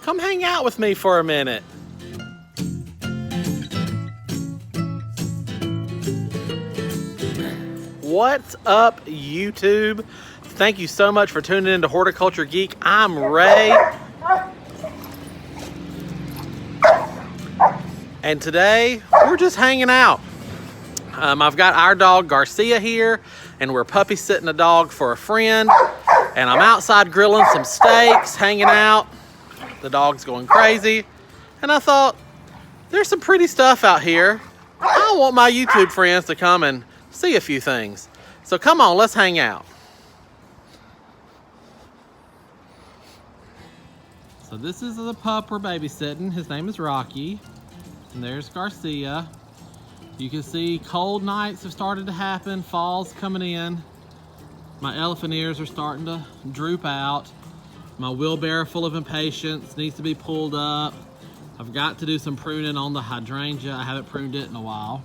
Come hang out with me for a minute. What's up, YouTube? Thank you so much for tuning in to Horticulture Geek. I'm Ray. And today, we're just hanging out. I've got our dog Garcia here, and we're puppy sitting a dog for a friend. And I'm outside grilling some steaks, hanging out. The dog's going crazy. And I thought, there's some pretty stuff out here. I want my YouTube friends to come and see a few things. So come on, let's hang out. So this is the pup we're babysitting. His name is Rocky. And there's Garcia. You can see cold nights have started to happen. Fall's coming in. My elephant ears are starting to droop out. My wheelbarrow full of impatiens needs to be pulled up. I've got to do some pruning on the hydrangea. I haven't pruned it in a while.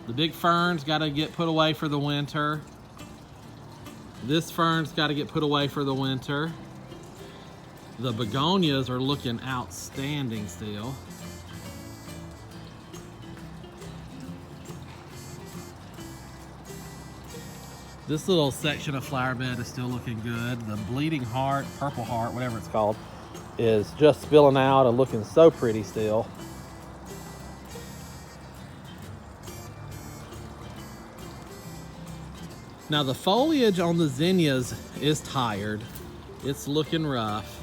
The big ferns got to get put away for the winter. This fern's got to get put away for the winter. The begonias are looking outstanding still. This little section of flower bed is still looking good. The bleeding heart, purple heart, whatever it's called, is just spilling out and looking so pretty still. Now the foliage on the zinnias is tired. It's looking rough,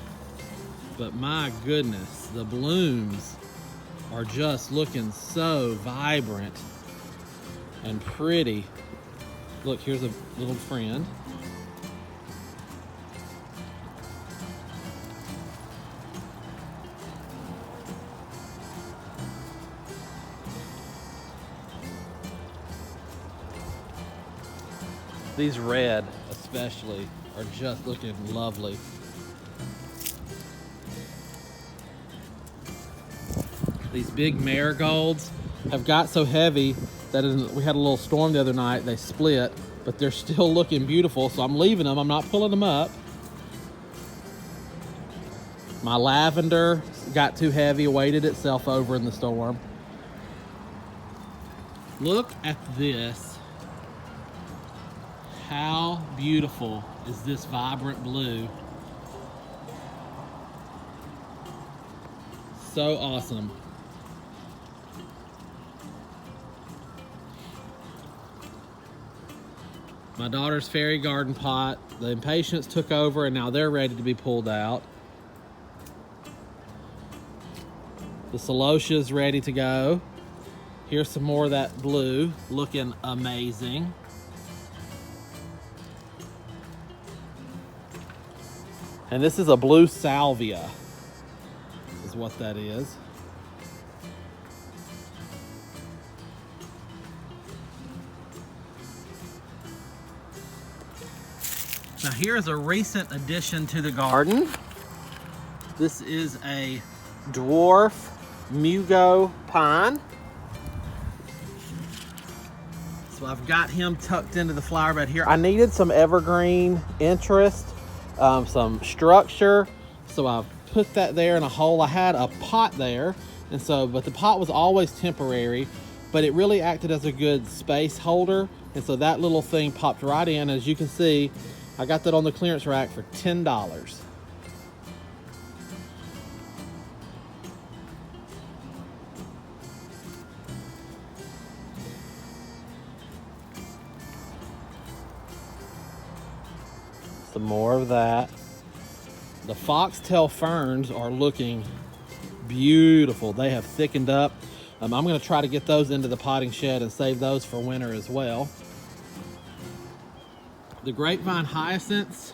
but my goodness, the blooms are just looking so vibrant and pretty. Look, here's a little friend. These red, especially, are just looking lovely. These big marigolds have got so heavy that we had a little storm the other night. They split, but they're still looking beautiful, so I'm leaving them. I'm not pulling them up. My lavender got too heavy, weighted itself over in the storm. Look at this. How beautiful is this vibrant blue? So awesome. My daughter's fairy garden pot, the impatiens took over and now they're ready to be pulled out. The celosia's ready to go. Here's some more of that blue, looking amazing. And this is a blue salvia, is what that is. Now here's a recent addition to the garden. This is a dwarf Mugo pine. So I've got him tucked into the flower bed here. I needed some evergreen interest, some structure. So I've put that there in a hole. I had a pot there, and so, but the pot was always temporary, but it really acted as a good space holder. And so that little thing popped right in. As you can see, I got that on the clearance rack for $10. Some more of that. The Foxtel Ferns are looking beautiful. They have thickened up. I'm going to try to get those into the potting shed and save those for winter as well. The Grapevine Hyacinths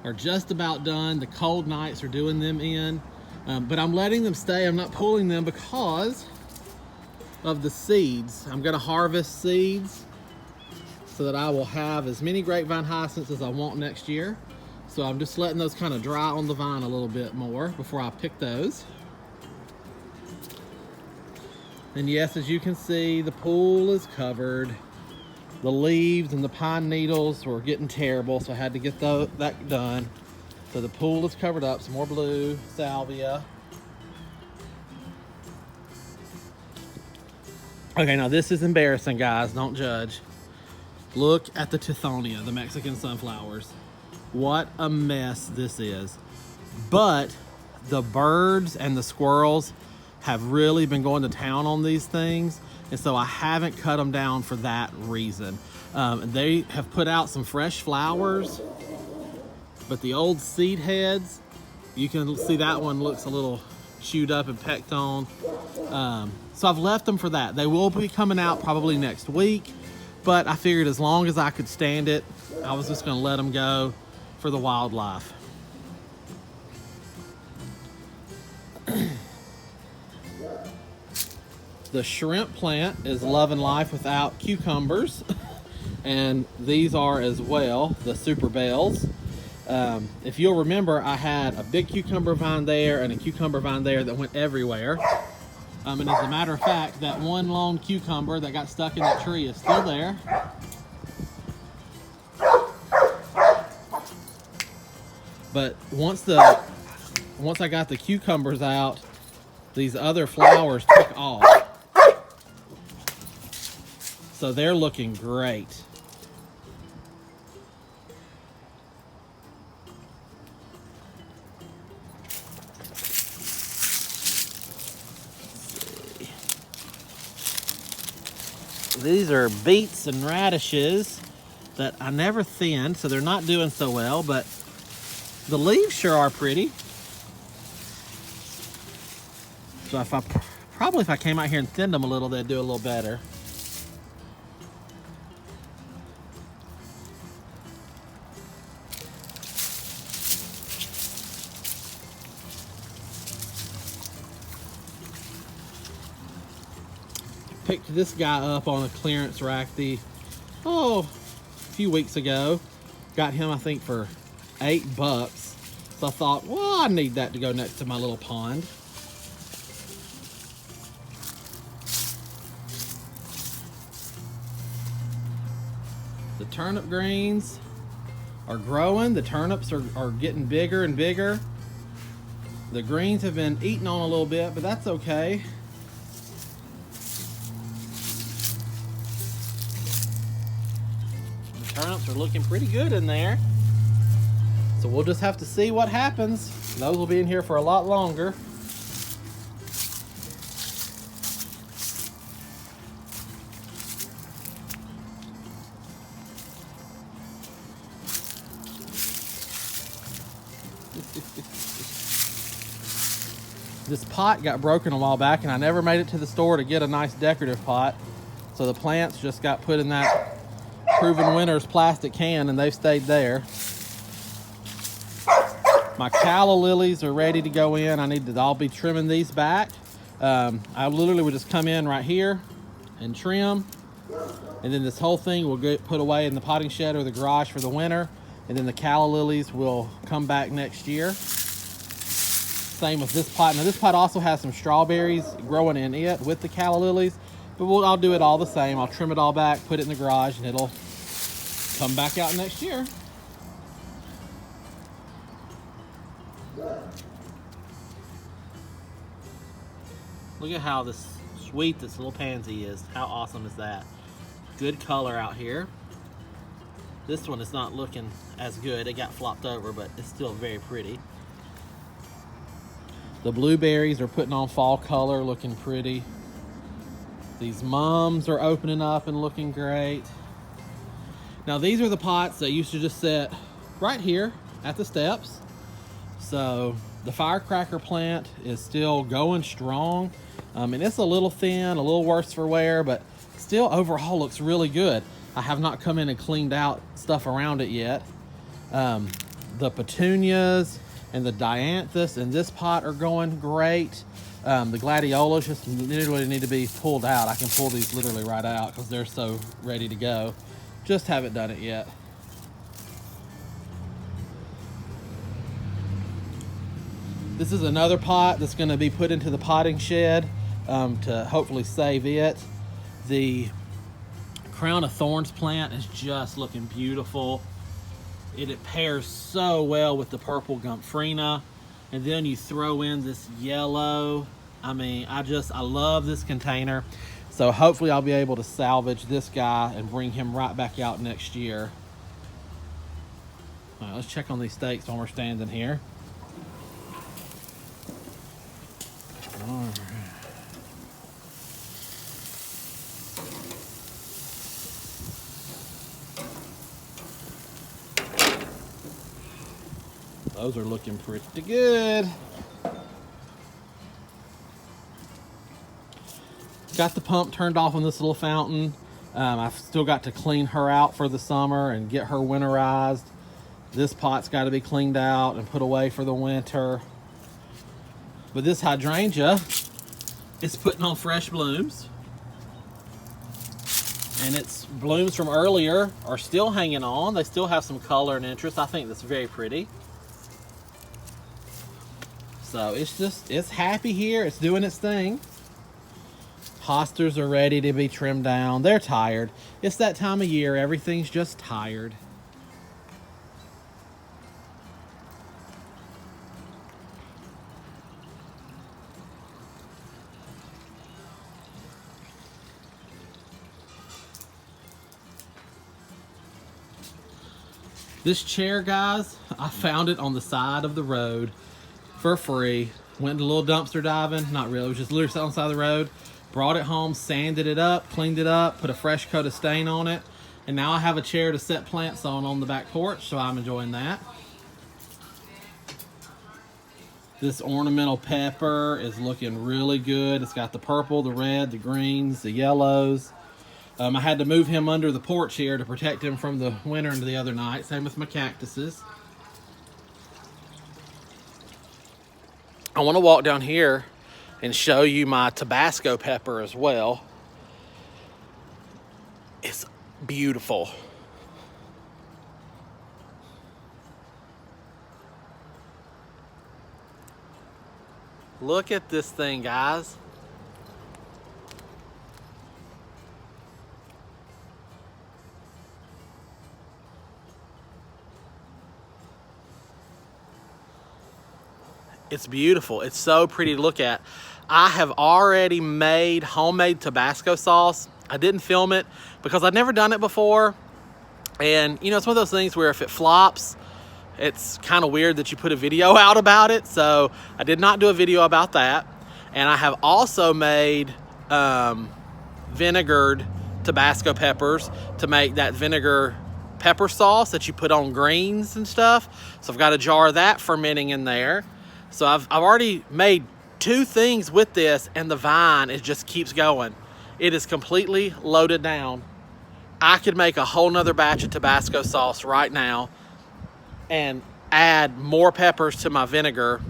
are just about done. The cold nights are doing them in, but I'm letting them stay. I'm not pulling them because of the seeds. I'm going to harvest seeds so that I will have as many Grapevine Hyacinths as I want next year. So I'm just letting those kind of dry on the vine a little bit more before I pick those. And yes, as you can see, the pool is covered. The leaves and the pine needles were getting terrible, so I had to get that done. So the pool is covered up, some more blue, salvia. Okay, now this is embarrassing, guys, don't judge. Look at the Tithonia, the Mexican sunflowers. What a mess this is. But the birds and the squirrels have really been going to town on these things, and so I haven't cut them down for that reason. They have put out some fresh flowers, but the old seed heads, you can see that one looks a little chewed up and pecked on. So I've left them for that. They will be coming out probably next week, but I figured as long as I could stand it, I was just gonna let them go for the wildlife. The shrimp plant is loving life without cucumbers, and these are as well, the super bells. If you'll remember, I had a big cucumber vine there and a cucumber vine there that went everywhere. And as a matter of fact, that one lone cucumber that got stuck in that tree is still there. But once I got the cucumbers out, these other flowers took off. So they're looking great. These are beets and radishes that I never thinned, so they're not doing so well, but the leaves sure are pretty. So if I came out here and thinned them a little, they'd do a little better. Picked this guy up on a clearance rack a few weeks ago. Got him, I think, for $8. So I thought, well, I need that to go next to my little pond. The turnip greens are growing. The turnips are getting bigger and bigger. The greens have been eaten on a little bit, but that's okay. Turnips are looking pretty good in there. So we'll just have to see what happens. Those will be in here for a lot longer. This pot got broken a while back and I never made it to the store to get a nice decorative pot. So the plants just got put in that Proven Winners plastic can and they've stayed there. My Calla Lilies are ready to go in. I'll be trimming these back. I literally would just come in right here and trim. And then this whole thing will get put away in the potting shed or the garage for the winter. And then the Calla Lilies will come back next year. Same with this pot. Now this pot also has some strawberries growing in it with the Calla Lilies. But I'll do it all the same. I'll trim it all back, put it in the garage, and it'll come back out next year. Look at how sweet this little pansy is. How awesome is that? Good color out here. This one is not looking as good. It got flopped over, but it's still very pretty. The blueberries are putting on fall color, looking pretty. These mums are opening up and looking great. Now these are the pots that used to just sit right here at the steps. So the Firecracker Plant is still going strong. And it's a little thin, a little worse for wear, but still overall looks really good. I have not come in and cleaned out stuff around it yet. The petunias and the dianthus in this pot are going great. The gladiolas just literally need to be pulled out. I can pull these literally right out because they're so ready to go. Just haven't done it yet. This is another pot that's going to be put into the potting shed to hopefully save it. The Crown-of-Thorns plant is just looking beautiful. It pairs so well with the purple Gomphrena. And then you throw in this yellow. I mean, I love this container. So hopefully I'll be able to salvage this guy and bring him right back out next year. All right, let's check on these stakes while we're standing here. All right. Those are looking pretty good. Got the pump turned off on this little fountain. I've still got to clean her out for the summer and get her winterized. This pot's got to be cleaned out and put away for the winter. But this hydrangea is putting on fresh blooms. And its blooms from earlier are still hanging on. They still have some color and interest. I think that's very pretty. So it's happy here. It's doing its thing. Hosters are ready to be trimmed down. They're tired. It's that time of year. Everything's just tired. This chair, guys, I found it on the side of the road for free. Went a little dumpster diving. Not really. It was just literally on the side of the road. Brought it home, sanded it up, cleaned it up, put a fresh coat of stain on it. And now I have a chair to set plants on the back porch, so I'm enjoying that. This ornamental pepper is looking really good. It's got the purple, the red, the greens, the yellows. I had to move him under the porch here to protect him from the winter into the other night. Same with my cactuses. I want to walk down here and show you my Tabasco pepper as well. It's beautiful. Look at this thing, guys. It's beautiful. It's so pretty to look at. I have already made homemade Tabasco sauce. I didn't film it because I'd never done it before. And you know, it's one of those things where if it flops, it's kind of weird that you put a video out about it. So I did not do a video about that. And I have also made vinegared Tabasco peppers to make that vinegar pepper sauce that you put on greens and stuff. So I've got a jar of that fermenting in there. So I've already made 2 things with this, and the vine, it just keeps going. It is completely loaded down. I could make a whole nother batch of Tabasco sauce right now and add more peppers to my vinegar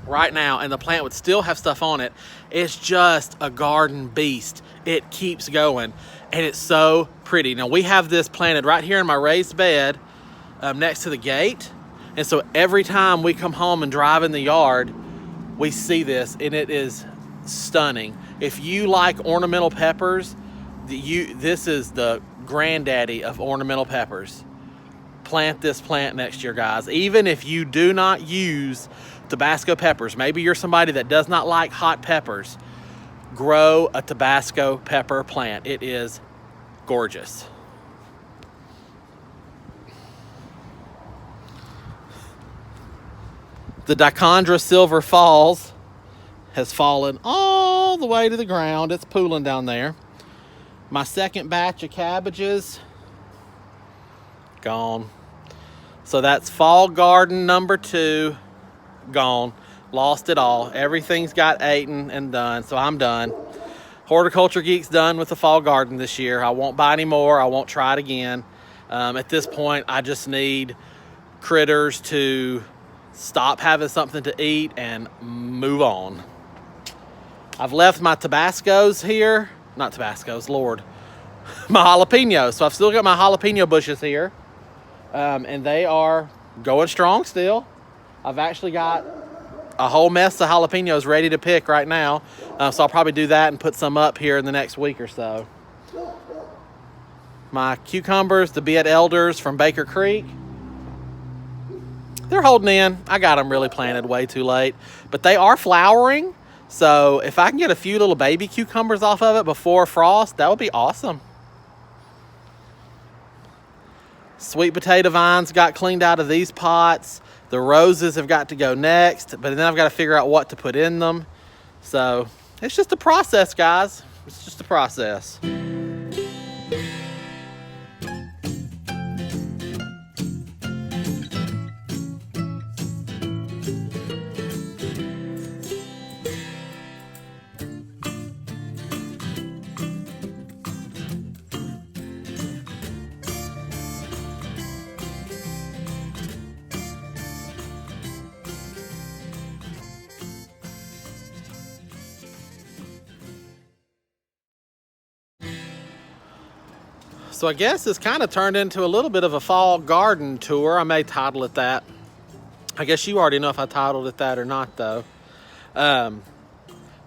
right now, and the plant would still have stuff on it. It's just a garden beast. It keeps going, and it's so pretty. Now, we have this planted right here in my raised bed next to the gate. And so every time we come home and drive in the yard, we see this, and it is stunning. If you like ornamental peppers, this is the granddaddy of ornamental peppers. Plant this plant next year, guys. Even if you do not use Tabasco peppers, maybe you're somebody that does not like hot peppers, grow a Tabasco pepper plant. It is gorgeous. The Dichondra Silver Falls has fallen all the way to the ground. It's pooling down there. My second batch of cabbages, gone. So that's fall garden number 2, gone. Lost it all. Everything's got eaten and done, so I'm done. Horticulture Geek's done with the fall garden this year. I won't buy any more. I won't try it again. At this point, I just need critters to stop having something to eat and move on. I've left my Tabascos here. Not Tabascos, Lord. My jalapenos. So I've still got my jalapeno bushes here. And they are going strong still. I've actually got a whole mess of jalapenos ready to pick right now. So I'll probably do that and put some up here in the next week or so. My cucumbers, the Beet Elders from Baker Creek, they're holding in. I got them really planted way too late, but they are flowering. So if I can get a few little baby cucumbers off of it before frost, that would be awesome. Sweet potato vines got cleaned out of these pots. The roses have got to go next, but then I've got to figure out what to put in them. So it's just a process, guys. It's just a process. So I guess it's kind of turned into a little bit of a fall garden tour. I may title it that. I guess you already know if I titled it that or not, though. But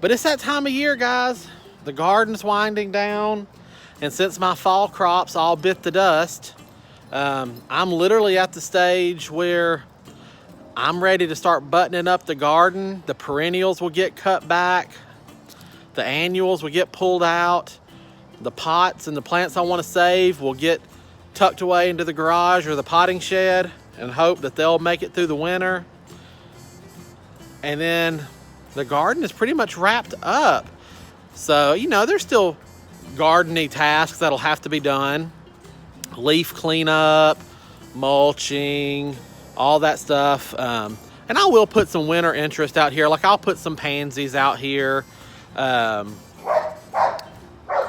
it's that time of year, guys. The garden's winding down. And since my fall crops all bit the dust, I'm literally at the stage where I'm ready to start buttoning up the garden. The perennials will get cut back. The annuals will get pulled out. The pots and the plants I want to save will get tucked away into the garage or the potting shed and hope that they'll make it through the winter. And then the garden is pretty much wrapped up. So, you know, there's still gardening tasks that'll have to be done. Leaf cleanup, mulching, all that stuff. And I will put some winter interest out here. Like I'll put some pansies out here.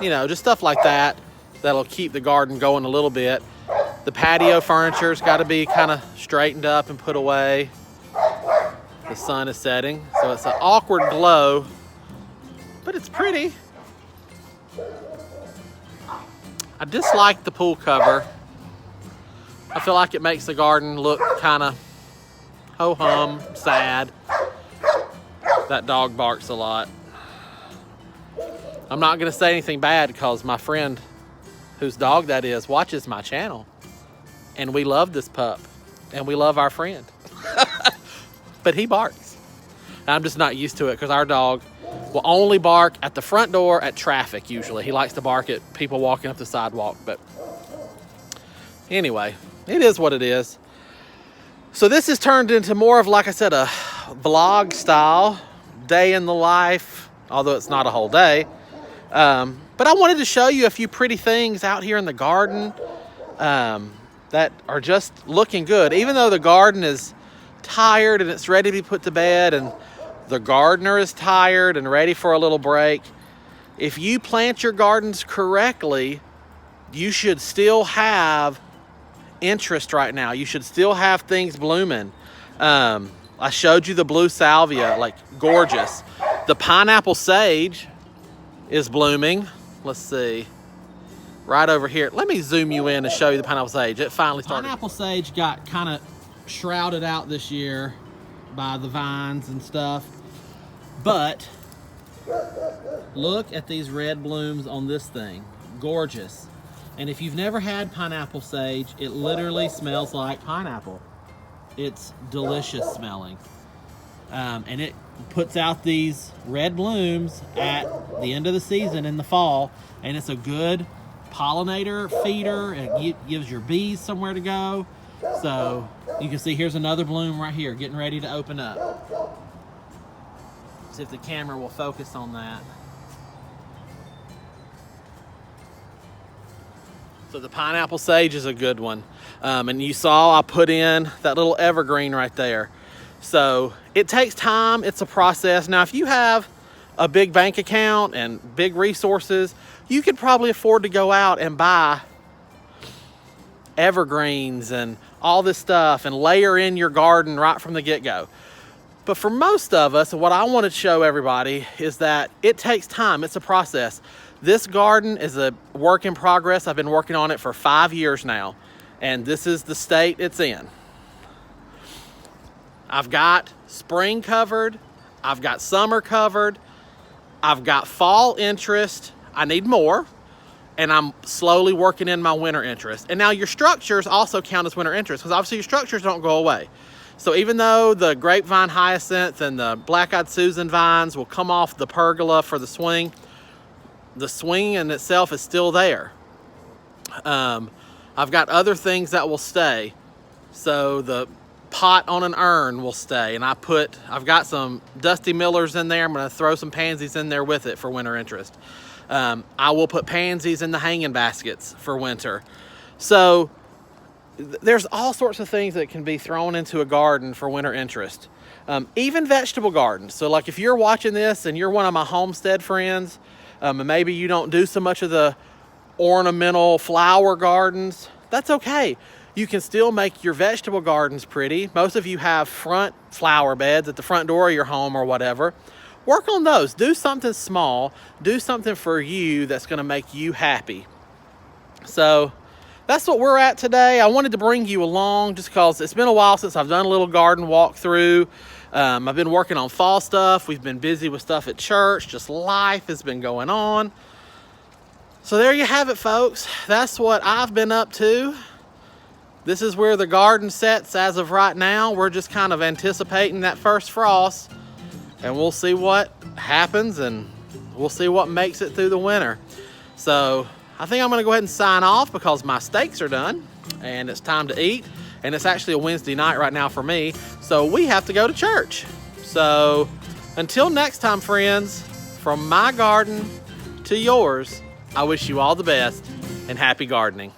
You know, just stuff like that that'll keep the garden going a little bit. The patio furniture's got to be kind of straightened up and put away. The sun is setting, so it's an awkward glow, but it's pretty. I dislike the pool cover. I feel like it makes the garden look kind of ho-hum, sad. That dog barks a lot. I'm not going to say anything bad because my friend, whose dog that is, watches my channel. And we love this pup. And we love our friend. But he barks. And I'm just not used to it because our dog will only bark at the front door at traffic usually. He likes to bark at people walking up the sidewalk. But anyway, it is what it is. So this has turned into more of, like I said, a vlog style day in the life, although it's not a whole day. But I wanted to show you a few pretty things out here in the garden that are just looking good. Even though the garden is tired and it's ready to be put to bed and the gardener is tired and ready for a little break, if you plant your gardens correctly, you should still have interest right now. You should still have things blooming. I showed you the blue salvia, like gorgeous. The pineapple sage is blooming. Let's see, right over here. Let me zoom you in and show you the pineapple sage. It finally started. Pineapple sage got kind of shrouded out this year by the vines and stuff, but look at these red blooms on this thing. Gorgeous. And if you've never had pineapple sage, it literally smells like pineapple. It's delicious smelling. And it puts out these red blooms at the end of the season in the fall, and it's a good pollinator feeder. It gives your bees somewhere to go. So you can see here's another bloom right here getting ready to open up. See if the camera will focus on that. So the pineapple sage is a good one. And you saw I put in that little evergreen right there. So it takes time, it's a process. Now, if you have a big bank account and big resources, you could probably afford to go out and buy evergreens and all this stuff and layer in your garden right from the get-go. But for most of us, what I want to show everybody is that it takes time, it's a process. This garden is a work in progress. I've been working on it for 5 years now, and this is the state it's in. I've got spring covered, I've got summer covered, I've got fall interest, I need more, and I'm slowly working in my winter interest. And now your structures also count as winter interest, because obviously your structures don't go away. So even though the Grapevine Hyacinth and the Black-Eyed Susan vines will come off the pergola for the swing in itself is still there. I've got other things that will stay. So the pot on an urn will stay, and I've got some Dusty Millers in there. I'm gonna throw some pansies in there with it for winter interest. I will put pansies in the hanging baskets for winter. So there's all sorts of things that can be thrown into a garden for winter interest. Even vegetable gardens. So like if you're watching this and you're one of my homestead friends, and maybe you don't do so much of the ornamental flower gardens, that's okay. You can still make your vegetable gardens pretty. Most of you have front flower beds at the front door of your home or whatever. Work on those. Do something small. Do something for you that's gonna make you happy. So that's what we're at today. I wanted to bring you along just because it's been a while since I've done a little garden walkthrough. I've been working on fall stuff. We've been busy with stuff at church. Just life has been going on. So there you have it, folks. That's what I've been up to. This is where the garden sits as of right now. We're just kind of anticipating that first frost, and we'll see what happens, and we'll see what makes it through the winter. So I think I'm gonna go ahead and sign off because my steaks are done and it's time to eat. And it's actually a Wednesday night right now for me, so we have to go to church. So until next time, friends, from my garden to yours, I wish you all the best and happy gardening.